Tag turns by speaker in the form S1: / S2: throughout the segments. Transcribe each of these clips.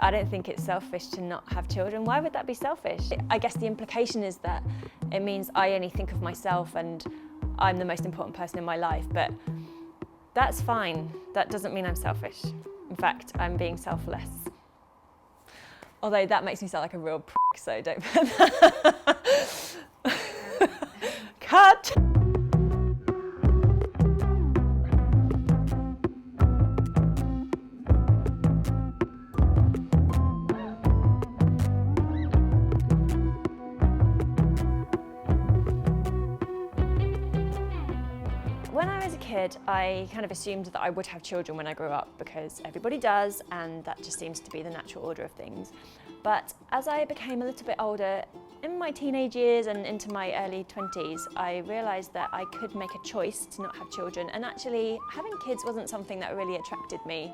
S1: I don't think it's selfish to not have children. Why would that be selfish? I guess the implication is that it means I only think of myself and I'm the most important person in my life, but that's fine. That doesn't mean I'm selfish. In fact, I'm being selfless. Although that makes me sound like a real prick, so don't put that. Cut! When I was a kid, I kind of assumed that I would have children when I grew up because everybody does, and that just seems to be the natural order of things. But as I became a little bit older, in my teenage years and into my early 20s, I realised that I could make a choice to not have children, and actually having kids wasn't something that really attracted me.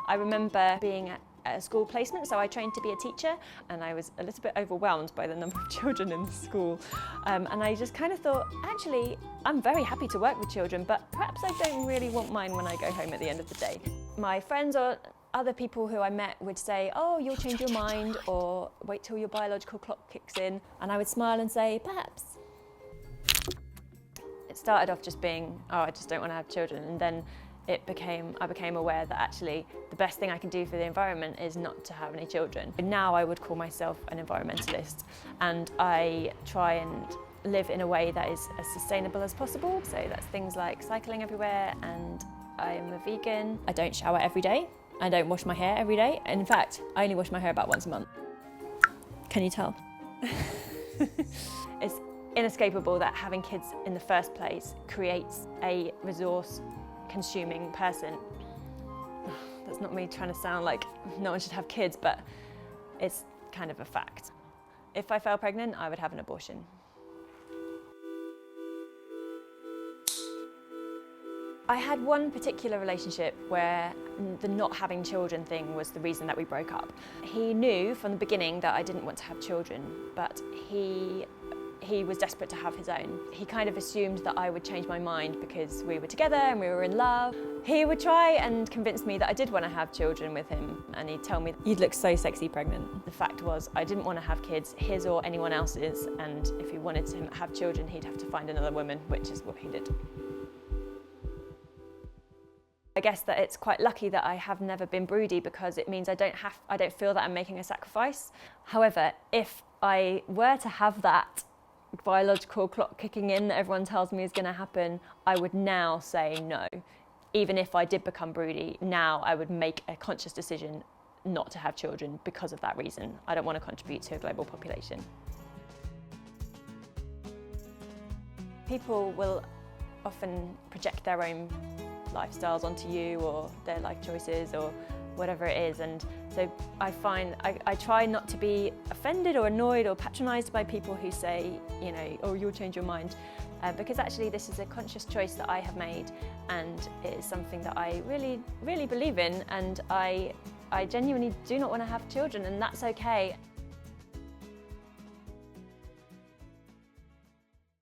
S1: I remember being at a school placement, so I trained to be a teacher, and I was a little bit overwhelmed by the number of children in the school. And I just kind of thought, actually, I'm very happy to work with children, but perhaps I don't really want mine when I go home at the end of the day. My friends or other people who I met would say, oh, you'll change your mind, or wait till your biological clock kicks in. And I would smile and say, perhaps. It started off just being, oh, I just don't want to have children. And then I became aware that actually the best thing I can do for the environment is not to have any children. Now I would call myself an environmentalist, and I try and live in a way that is as sustainable as possible. So that's things like cycling everywhere, and I'm a vegan. I don't shower every day. I don't wash my hair every day. In fact, I only wash my hair about once a month. Can you tell? It's inescapable that having kids in the first place creates a resource-consuming person. That's not me trying to sound like no one should have kids, but it's kind of a fact. If I fell pregnant, I would have an abortion. I had one particular relationship where the not having children thing was the reason that we broke up. He knew from the beginning that I didn't want to have children, but he was desperate to have his own. He kind of assumed that I would change my mind because we were together and we were in love. He would try and convince me that I did want to have children with him, and he'd tell me, you'd look so sexy pregnant. The fact was, I didn't want to have kids, his or anyone else's, and if he wanted to have children, he'd have to find another woman, which is what he did. I guess that it's quite lucky that I have never been broody, because it means I don't feel that I'm making a sacrifice. However, if I were to have that biological clock kicking in that everyone tells me is going to happen, I would now say no. Even if I did become broody, now I would make a conscious decision not to have children because of that reason. I don't want to contribute to a global population. People will often project their own lifestyles onto you, or their life choices, or whatever it is, and so I find I try not to be offended or annoyed or patronised by people who say, you know, oh, you'll change your mind, because actually this is a conscious choice that I have made, and it is something that I really, really believe in, and I genuinely do not want to have children, and that's okay.